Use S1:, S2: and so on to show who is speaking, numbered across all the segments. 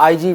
S1: IG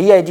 S1: DIG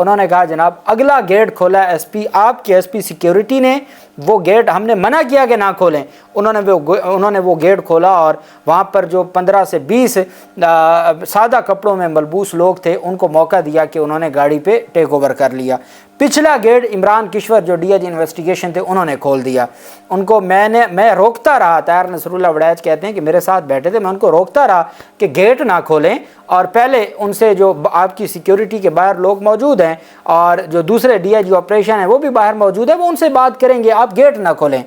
S1: انہوں نے کہا جناب اگلا گیٹ کھولا ایس پی، آپ کے ایس پی سیکیورٹی نے، وہ گیٹ ہم نے منع کیا کہ نہ کھولیں، انہوں نے وہ گیٹ کھولا اور وہاں پر جو 15 سے 20 سادہ کپڑوں میں ملبوس لوگ تھے ان کو موقع دیا کہ انہوں نے گاڑی پہ ٹیک اوور کر لیا۔ پچھلا گیٹ عمران کشور جو ڈی آئی جی انویسٹیگیشن تھے انہوں نے کھول دیا۔ ان کو میں روکتا رہا، طاہر نصر اللہ وڑیچ کہتے ہیں کہ میرے ساتھ بیٹھے تھے، میں ان کو روکتا رہا کہ گیٹ نہ کھولیں، اور پہلے ان سے جو آپ کی سیکیورٹی کے باہر لوگ موجود ہیں اور جو دوسرے ڈی آئی جی آپریشن ہیں وہ بھی باہر موجود ہیں، وہ ان سے بات کریں گے، آپ گیٹ نہ کھولیں۔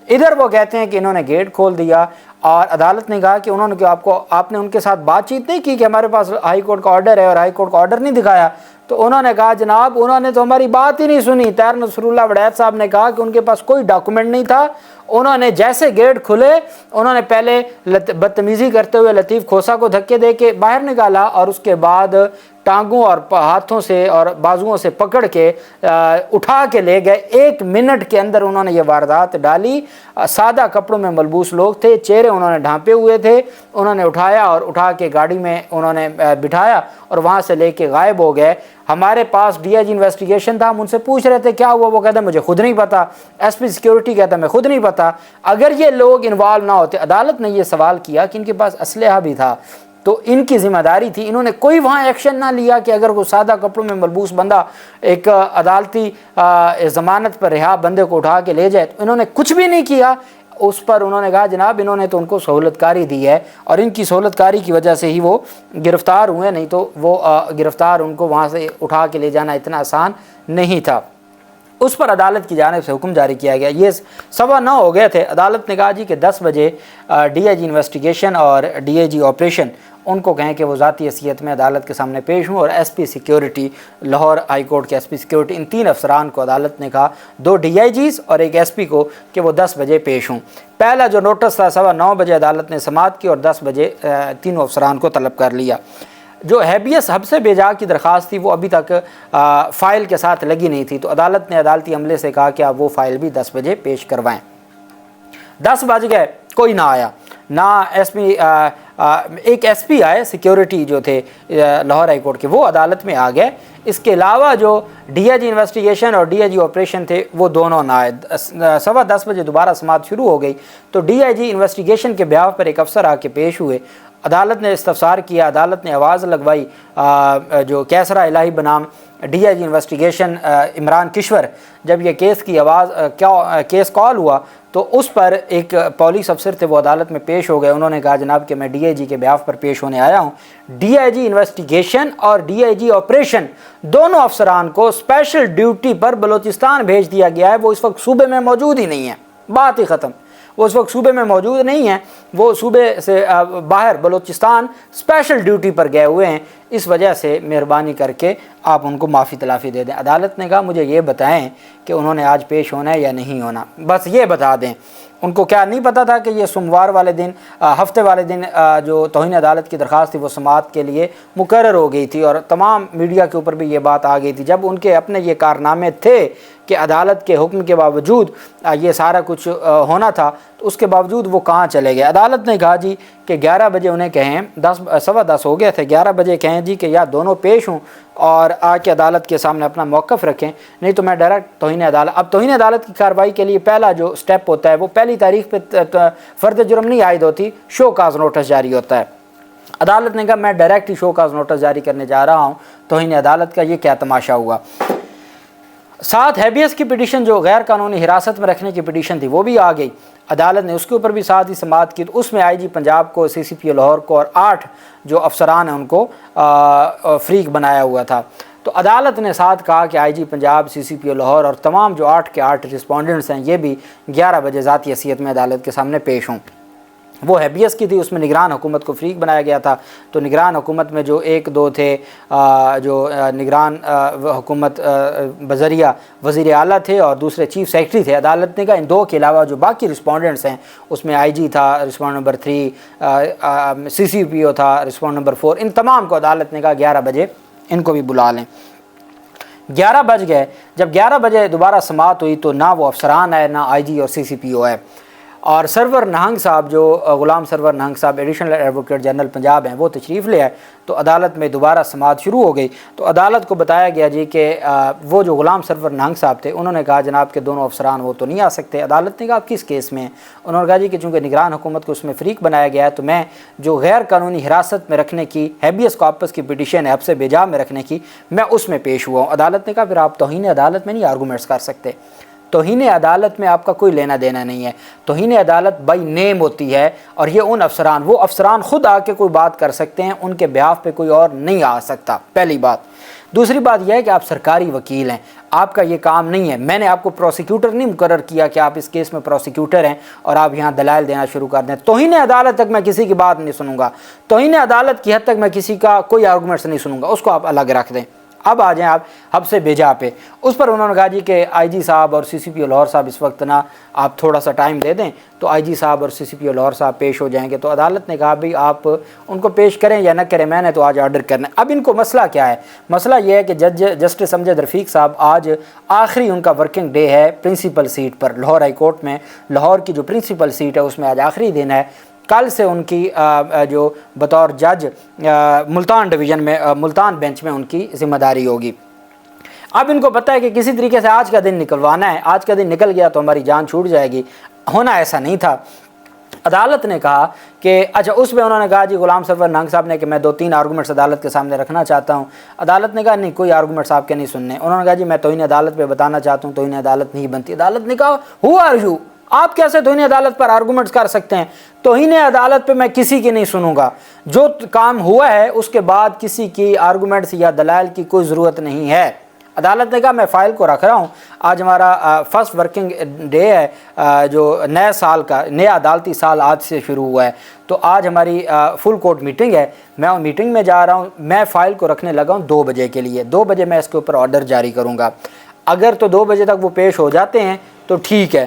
S1: ادھر وہ کہتے ہیں کہ انہوں نے گیٹ کھول دیا، اور عدالت نے کہا کہ انہوں نے آپ نے ان کے ساتھ بات چیت نہیں کی کہ ہمارے پاس ہائی کورٹ کا آرڈر ہے اور ہائی کورٹ کا آرڈر نہیں دکھایا؟ تو انہوں نے کہا جناب انہوں نے تو ہماری بات ہی نہیں سنی۔ طاہر نصر اللہ وڑیچ صاحب نے کہا کہ ان کے پاس کوئی ڈاکومنٹ نہیں تھا، انہوں نے جیسے گیٹ کھلے انہوں نے پہلے بدتمیزی کرتے ہوئے لطیف کھوسا کو دھکے دے کے باہر نکالا، اور اس کے بعد ٹانگوں اور ہاتھوں سے اور بازوؤں سے پکڑ کے اٹھا کے لے گئے۔ 1 منٹ کے اندر انہوں نے یہ واردات ڈالی۔ سادہ کپڑوں میں ملبوس لوگ تھے، چہرے انہوں نے ڈھانپے ہوئے تھے، انہوں نے اٹھایا اور اٹھا کے گاڑی میں انہوں نے بٹھایا اور وہاں سے لے کے غائب ہو گئے۔ ہمارے پاس ڈی آئی جی انویسٹیگیشن تھا، ہم ان سے پوچھ رہے تھے کیا ہوا، وہ کہتے ہیں مجھے خود نہیں پتا۔ ایس پی سیکیورٹی کہتا ہے میں خود نہیں پتا۔ اگر یہ لوگ انوالو نہ ہوتے، عدالت نے یہ سوال کیا کہ ان کے پاس اسلحہ بھی تھا تو ان کی ذمہ داری تھی، انہوں نے کوئی وہاں ایکشن نہ لیا کہ اگر وہ سادہ کپڑوں میں ملبوس بندہ ایک عدالتی ضمانت پر رہا بندے کو اٹھا کے لے جائے، تو انہوں نے کچھ بھی نہیں کیا۔ اس پر انہوں نے کہا جناب انہوں نے تو ان کو سہولت کاری دی ہے اور ان کی سہولت کاری کی وجہ سے ہی وہ گرفتار ہوئے، نہیں تو وہ گرفتار ان کو وہاں سے اٹھا کے لے جانا اتنا آسان نہیں تھا۔ اس پر عدالت کی جانب سے حکم جاری کیا گیا۔ یہ 9:15 ہو گئے تھے، عدالت نے کہا جی کہ 10 بجے ڈی آئی جی انویسٹیگیشن اور D I G operation in کو کہیں کہ وہ ذاتی حیثیت میں عدالت کے سامنے پیش ہوں، اور S P security Lahore high court کے ایس پی سیکیورٹی ان 3 افسران کو عدالت نے کہا، 2 ڈی آئی جیز اور ایک ایس پی کو، کہ وہ 10 بجے پیش ہوں۔ پہلا جو نوٹس تھا 9:15 بجے عدالت نے سماعت کی اور 10 بجے تینوں افسران کو طلب کر لیا۔ جو ہیبیس حبس بیجا کی درخواست تھی وہ ابھی تک فائل کے ساتھ لگی نہیں تھی، تو عدالت نے عدالتی عملے سے کہا کہ آپ وہ فائل بھی 10 بجے پیش کروائیں۔ 10 بج گئے، کوئی نہ آیا، نہ ایس پی ایک ایس پی آئے سیکیورٹی جو تھے لاہور ہائی کورٹ کے، وہ عدالت میں آ گئے۔ اس کے علاوہ جو ڈی آئی جی انویسٹیگیشن اور ڈی آئی جی آپریشن تھے وہ دونوں نہ آئے۔ 10:15 بجے دوبارہ سماعت شروع ہو گئی تو ڈی آئی جی انویسٹیگیشن کے بیاف پر ایک افسر آ کے پیش ہوئے۔ عدالت نے استفسار کیا، عدالت نے آواز لگوائی، جو کیسرا الہی بنام D I G investigation Imran Kishwar, جب یہ کیس کی کیس کال ہوا تو اس پر ایک پولیس افسر تھے وہ عدالت میں پیش ہو گئے۔ انہوں نے کہا جناب کہ میں ڈی آئی جی کے بیاف پر پیش ہونے آیا ہوں۔ ڈی آئی جی انویسٹیگیشن اور ڈی آئی جی آپریشن دونوں افسران کو اسپیشل ڈیوٹی پر بلوچستان بھیج دیا گیا ہے، وہ اس وقت صوبے میں موجود ہی نہیں ہیں، بات ہی ختم۔ وہ اس وقت صوبے میں موجود نہیں ہیں، وہ صوبے سے باہر بلوچستان اسپیشل ڈیوٹی پر گئے ہوئے ہیں، اس وجہ سے مہربانی کر کے آپ ان کو معافی تلافی دے دیں۔ عدالت نے کہا مجھے یہ بتائیں کہ انہوں نے آج پیش ہونا ہے یا نہیں ہونا، بس یہ بتا دیں۔ ان کو کیا نہیں پتہ تھا کہ یہ سوموار والے دن ہفتے والے دن جو توہین عدالت کی درخواست تھی وہ سماعت کے لیے مقرر ہو گئی تھی، اور تمام میڈیا کے اوپر بھی یہ بات آ گئی تھی۔ جب ان کے اپنے یہ کارنامے تھے کہ عدالت کے حکم کے باوجود یہ سارا کچھ ہونا تھا، تو اس کے باوجود وہ کہاں چلے گئے؟ عدالت نے کہا جی کہ 11 بجے انہیں کہیں، 10:15 ہو گئے تھے، 11 بجے کہیں جی کہ یا دونوں پیش ہوں اور آ کے عدالت کے سامنے اپنا موقف رکھیں، نہیں تو میں ڈائریکٹ توہین عدالت۔ اب توہین عدالت کی کارروائی کے لیے پہلا جو سٹیپ ہوتا ہے وہ پہلی تاریخ پہ فرد جرم نہیں عائد ہوتی، شو کاز نوٹس جاری ہوتا ہے۔ عدالت نے کہا میں ڈائریکٹ ہی شو کاز نوٹس جاری کرنے جا رہا ہوں توہین عدالت کا، یہ کیا تماشا ہوا۔ ساتھ ہیبیس کی پٹیشن جو غیر قانونی حراست میں رکھنے کی پٹیشن تھی وہ بھی آ گئی، عدالت نے اس کے اوپر بھی ساتھ ہی سماعت کی، تو اس میں آئی جی پنجاب کو، سی سی پی او لاہور کو اور 8 جو افسران ہیں ان کو فریق بنایا ہوا تھا۔ تو عدالت نے ساتھ کہا کہ آئی جی پنجاب، سی سی پی او لاہور اور تمام جو 8 کے 8 رسپونڈنٹس ہیں یہ بھی 11 بجے ذاتی حیثیت میں عدالت کے سامنے پیش ہوں۔ وہ ہیبیس کی تھی، اس میں نگران حکومت کو فریق بنایا گیا تھا، تو نگران حکومت میں جو 1-2 تھے جو نگران حکومت بذریعہ وزیر اعلیٰ تھے اور دوسرے چیف سیکرٹری تھے۔ عدالت نے کہا ان 2 کے علاوہ جو باقی رسپونڈنٹس ہیں اس میں آئی جی تھا رسپونڈ نمبر 3، سی سی پی او تھا رسپونڈ نمبر 4، ان تمام کو عدالت نے کہا 11 بجے ان کو بھی بلا لیں۔ 11 بج گئے، جب 11 بجے دوبارہ سماعت ہوئی تو نہ وہ افسران آئے، نہ آئی جی اور سی سی پی او آئے۔ اور سرور نہنگ صاحب جو غلام سرور نہنگ صاحب ایڈیشنل ایڈوکیٹ جنرل پنجاب ہیں وہ تشریف لے آئے تو عدالت میں دوبارہ سماعت شروع ہو گئی۔ تو عدالت کو بتایا گیا جی کہ وہ جو غلام سرور نہنگ صاحب تھے انہوں نے کہا جناب کہ دونوں افسران وہ تو نہیں آ سکتے۔ عدالت نے کہا آپ کس کیس میں ہیں؟ انہوں نے کہا جی کہ چونکہ نگران حکومت کو اس میں فریق بنایا گیا ہے تو میں جو غیر قانونی حراست میں رکھنے کی ہیبیس کارپس کی پٹیشن ہے حبس بیجا میں رکھنے کی میں اس میں پیش ہوا ہوں۔ عدالت نے کہا پھر آپ توہین عدالت میں نہیں آرگومنٹس کر سکتے، توہین عدالت میں آپ کا کوئی لینا دینا نہیں ہے، توہین عدالت بائی نیم ہوتی ہے اور یہ ان افسران وہ افسران خود آ کے کوئی بات کر سکتے ہیں، ان کے بیاف پہ کوئی اور نہیں آ سکتا، پہلی بات۔ دوسری بات یہ ہے کہ آپ سرکاری وکیل ہیں، آپ کا یہ کام نہیں ہے، میں نے آپ کو پروسیکیوٹر نہیں مقرر کیا کہ آپ اس کیس میں پروسیکیوٹر ہیں اور آپ یہاں دلائل دینا شروع کر دیں۔ توہین عدالت تک میں کسی کی بات نہیں سنوں گا، توہین عدالت کی حد تک میں کسی کا کوئی آرگومنٹس نہیں سنوں گا، اس کو آپ الگ رکھ دیں۔ اب آ جائیں آپ حبس بیجا پہ، اس پر انہوں نے کہا جی کہ آئی جی صاحب اور سی سی پی او لاہور صاحب اس وقت نا آپ تھوڑا سا ٹائم دے دیں تو آئی جی صاحب اور سی سی پی او لاہور صاحب پیش ہو جائیں گے۔ تو عدالت نے کہا بھئی آپ ان کو پیش کریں یا نہ کریں، میں نے تو آج آرڈر کرنا ہے۔ اب ان کو مسئلہ کیا ہے؟ مسئلہ یہ ہے کہ جسٹس امجد رفیق صاحب آج آخری ان کا ورکنگ ڈے ہے پرنسپل سیٹ پر لاہور ہائی کورٹ میں، لاہور کی جو پرنسپل سیٹ ہے اس میں آج آخری دن ہے۔ کل سے ان کی جو بطور جج ملتان ڈویژن میں ملتان بینچ میں ان کی ذمہ داری ہوگی۔ اب ان کو پتہ ہے کہ کسی طریقے سے آج کا دن نکلوانا ہے، آج کا دن نکل گیا تو ہماری جان چھوٹ جائے گی، ہونا ایسا نہیں تھا۔ عدالت نے کہا کہ اچھا اس میں انہوں نے کہا جی غلام سرور نہنگ صاحب نے کہ میں 2-3 آرگومنٹس عدالت کے سامنے رکھنا چاہتا ہوں۔ عدالت نے کہا نہیں کوئی آرگومنٹس آپ کے نہیں سننے۔ انہوں نے کہا جی میں توہین عدالت پہ بتانا چاہتا ہوں، توہین عدالت نہیں بنتی۔ عدالت نے کہا ہو آر یو، آپ کیسے توہین عدالت پر آرگومنٹس کر سکتے ہیں؟ توہین عدالت پہ میں کسی کی نہیں سنوں گا، جو کام ہوا ہے اس کے بعد کسی کی آرگومنٹس یا دلائل کی کوئی ضرورت نہیں ہے۔ عدالت نے کہا میں فائل کو رکھ رہا ہوں، آج ہمارا فرسٹ ورکنگ ڈے ہے، جو نئے سال کا نیا عدالتی سال آج سے شروع ہوا ہے، تو آج ہماری فل کورٹ میٹنگ ہے، میں ان میٹنگ میں جا رہا ہوں، میں فائل کو رکھنے لگا ہوں 2 بجے کے لیے، 2 بجے میں اس کے اوپر آرڈر جاری کروں گا۔ اگر تو 2 بجے تک وہ پیش ہو جاتے ہیں تو ٹھیک ہے،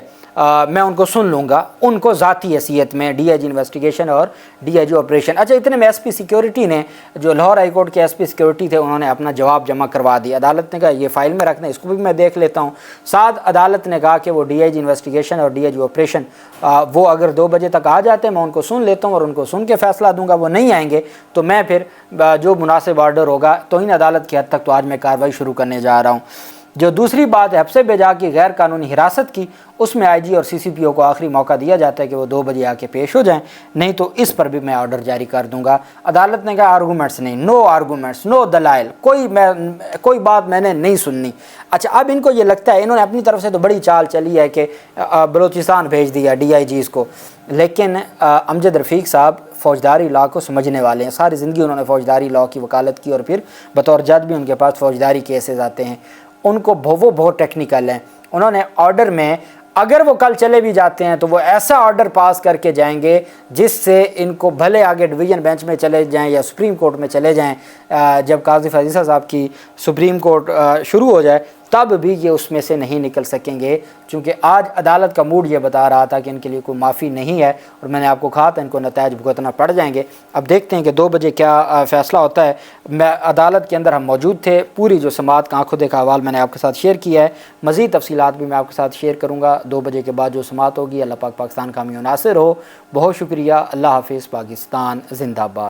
S1: میں ان کو سن لوں گا، ان کو ذاتی حیثیت میں ڈی آئی جی انویسٹیگیشن اور ڈی آئی جی آپریشن۔ اچھا اتنے میں ایس پی سیکیورٹی نے جو لاہور ہائی کورٹ کے ایس پی سیکیورٹی تھے انہوں نے اپنا جواب جمع کروا دیا۔ عدالت نے کہا یہ فائل میں رکھ دیں، اس کو بھی میں دیکھ لیتا ہوں۔ ساتھ عدالت نے کہا کہ وہ ڈی آئی جی انویسٹیگیشن اور ڈی آئی جی آپریشن وہ اگر 2 بجے تک آ جاتے ہیں میں ان کو سن لیتا ہوں اور ان کو سن کے فیصلہ دوں گا، وہ نہیں آئیں گے تو میں پھر جو مناسب آرڈر ہوگا توہین عدالت کی حد تک تو آج میں کارروائی شروع کرنے جا رہا ہوں۔ جو دوسری بات ہے حبس بیجا کی غیر قانونی حراست کی، اس میں آئی جی اور سی سی پی او کو آخری موقع دیا جاتا ہے کہ وہ 2 بجے آ کے پیش ہو جائیں، نہیں تو اس پر بھی میں آرڈر جاری کر دوں گا۔ عدالت نے کہا آرگومنٹس نہیں، نو آرگومنٹس، نو دلائل، کوئی بات میں نے نہیں سننی۔ اچھا اب ان کو یہ لگتا ہے انہوں نے اپنی طرف سے تو بڑی چال چلی ہے کہ بلوچستان بھیج دیا ڈی آئی جیز کو، لیکن امجد رفیق صاحب فوجداری لاء کو سمجھنے والے ہیں، ساری زندگی انہوں نے فوجداری لاء کی وکالت کی اور پھر بطور جج بھی ان کے پاس فوجداری کیسز آتے ہیں، ان کو وہ بہت ٹیکنیکل ہیں۔ انہوں نے آرڈر میں اگر وہ کل چلے بھی جاتے ہیں تو وہ ایسا آرڈر پاس کر کے جائیں گے جس سے ان کو بھلے آگے ڈویژن بینچ میں چلے جائیں یا سپریم کورٹ میں چلے جائیں، جب قاضی فیضیسہ صاحب کی سپریم کورٹ شروع ہو جائے تب بھی یہ اس میں سے نہیں نکل سکیں گے، چونکہ آج عدالت کا موڈ یہ بتا رہا تھا کہ ان کے لیے کوئی معافی نہیں ہے، اور میں نے آپ کو کہا تھا ان کو نتائج بھگتنا پڑ جائیں گے۔ اب دیکھتے ہیں کہ 2 بجے کیا فیصلہ ہوتا ہے۔ میں عدالت کے اندر ہم موجود تھے، پوری جو سماعت کا آنکھوں دیکھا حوال میں نے آپ کے ساتھ شیئر کیا ہے، مزید تفصیلات بھی میں آپ کے ساتھ شیئر کروں گا 2 بجے کے بعد جو سماعت ہوگی۔ اللہ پاک پاکستان کا حامی و ناصر ہو۔ بہت شکریہ، اللہ حافظ، پاکستان زندہ باد۔